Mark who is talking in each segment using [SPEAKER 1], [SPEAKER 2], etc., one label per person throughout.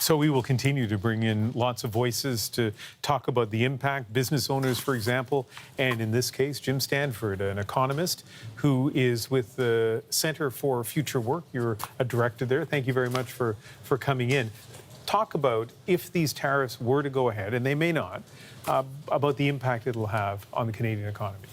[SPEAKER 1] So we will continue to bring in lots of voices to talk about the impact, business owners, for example, and in this case, Jim Stanford, an economist who is with the Center for Future Work. You're a director there. Thank you very much for coming in. Talk about, if these tariffs were to go ahead, and they may not, about the impact it'll have on the Canadian economy.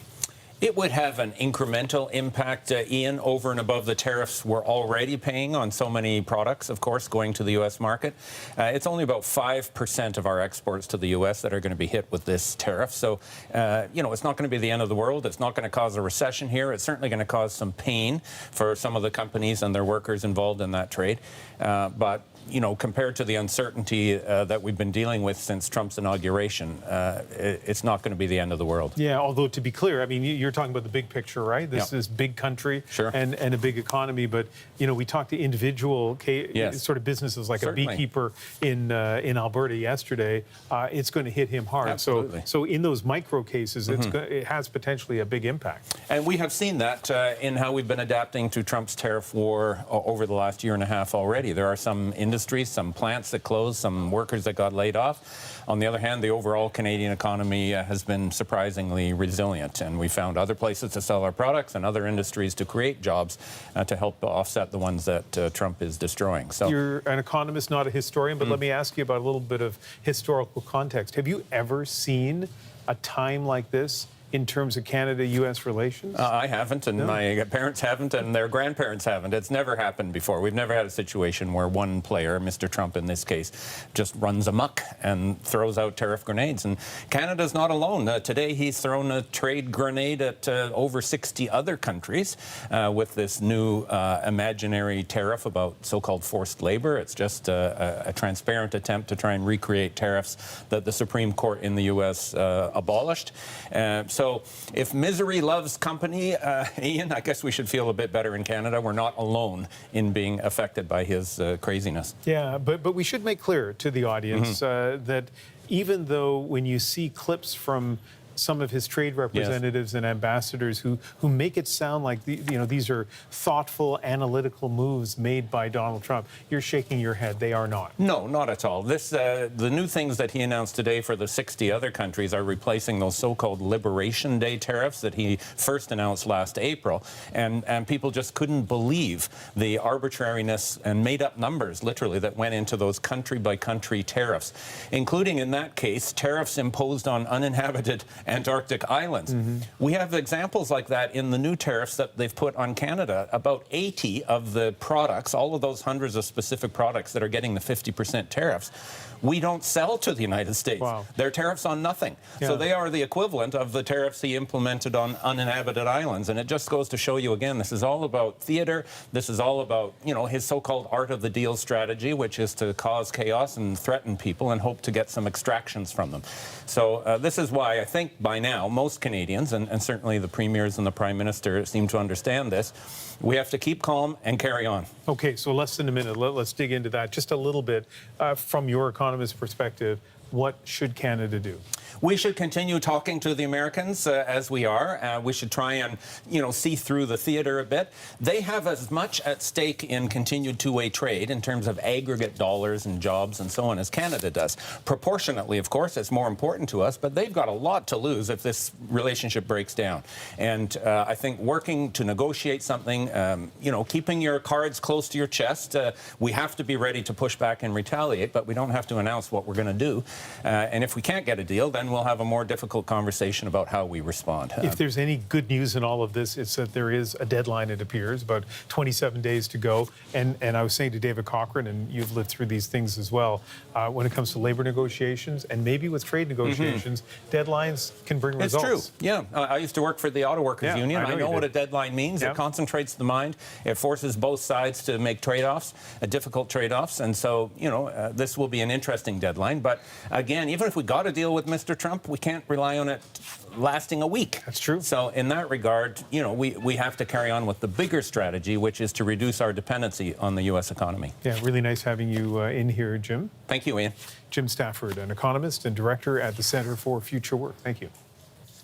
[SPEAKER 2] It would have an incremental impact, Ian, over and above the tariffs we're already paying on so many products, of course, going to the U.S. market. It's only about 5% of our exports to the U.S. that are going to be hit with this tariff. So, it's not going to be the end of the world. It's not going to cause a recession here. It's certainly going to cause some pain for some of the companies and their workers involved in that trade. But compared to the uncertainty that we've been dealing with since Trump's inauguration, it's not going to be the end of the world.
[SPEAKER 1] Yeah, although to be clear, I mean, you're talking about the big picture, right? This is big country and a big economy. But, we talked to individual sort of businesses like a beekeeper in Alberta yesterday. It's going to hit him hard.
[SPEAKER 2] Absolutely.
[SPEAKER 1] So in those micro cases, it has potentially a big impact.
[SPEAKER 2] And we have seen that in how we've been adapting to Trump's tariff war over the last year and a half already. There are some industries, some plants that closed, some workers that got laid off. On the other hand, the overall Canadian economy has been surprisingly resilient, and we found other places to sell our products and other industries to create jobs to help offset the ones that Trump is destroying. So
[SPEAKER 1] you're an economist, not a historian, but let me ask you about a little bit of historical context. Have you ever seen a time like this in terms of Canada-U.S. relations?
[SPEAKER 2] I haven't, and my parents haven't, and their grandparents haven't. It's never happened before. We've never had a situation where one player, Mr. Trump in this case, just runs amok and throws out tariff grenades. And Canada's not alone. Today he's thrown a trade grenade at over 60 other countries with this new imaginary tariff about so-called forced labor. It's just a transparent attempt to try and recreate tariffs that the Supreme Court in the U.S. abolished. So if misery loves company, Ian, I guess we should feel a bit better in Canada. We're not alone in being affected by his craziness.
[SPEAKER 1] Yeah, but we should make clear to the audience that even though when you see clips from some of his trade representatives and ambassadors who make it sound like these are thoughtful, analytical moves made by Donald Trump, you're shaking your head. They are not.
[SPEAKER 2] No, not at all. The new things that he announced today for the 60 other countries are replacing those so-called Liberation Day tariffs that he first announced last April, and people just couldn't believe the arbitrariness and made-up numbers, literally, that went into those country-by-country tariffs, including, in that case, tariffs imposed on uninhabited Antarctic islands. We have examples like that in the new tariffs that they've put on Canada. About 80 of the products, all of those hundreds of specific products that are getting the 50% tariffs, we don't sell to the United States.
[SPEAKER 1] Wow.
[SPEAKER 2] They're tariffs on nothing. Yeah. So they are the equivalent of the tariffs he implemented on uninhabited islands. And it just goes to show you again, this is all about theater. This is all about, his so-called art of the deal strategy, which is to cause chaos and threaten people and hope to get some extractions from them. So this is why I think by now most Canadians, and certainly the premiers and the Prime Minister, seem to understand this. We have to keep calm and carry on.
[SPEAKER 1] Okay, so less than a minute. Let's dig into that just a little bit from your economist perspective. What should Canada do?
[SPEAKER 2] We should continue talking to the Americans as we are. We should try and, see through the theater a bit. They have as much at stake in continued two-way trade in terms of aggregate dollars and jobs and so on as Canada does. Proportionately, of course, it's more important to us, but they've got a lot to lose if this relationship breaks down. And I think working to negotiate something, keeping your cards close to your chest, we have to be ready to push back and retaliate, but we don't have to announce what we're going to do. And if we can't get a deal, then we'll have a more difficult conversation about how we respond.
[SPEAKER 1] If there's any good news in all of this, it's that there is a deadline, it appears, about 27 days to go. And I was saying to David Cochrane, and you've lived through these things as well, when it comes to labor negotiations and maybe with trade negotiations, deadlines can bring results.
[SPEAKER 2] It's true. Yeah. I used to work for the Auto Workers Union. I know what a deadline means. It concentrates the mind. It forces both sides to make trade-offs, difficult trade-offs. And so, this will be an interesting deadline. But again, even if we got a deal with Mr. Trump, we can't rely on it lasting a week.
[SPEAKER 1] That's true.
[SPEAKER 2] So in that regard, we have to carry on with the bigger strategy, which is to reduce our dependency on the U.S. economy.
[SPEAKER 1] Yeah, really nice having you in here, Jim.
[SPEAKER 2] Thank you, Ian.
[SPEAKER 1] Jim Stanford, an economist and director at the Center for Future Work. Thank you.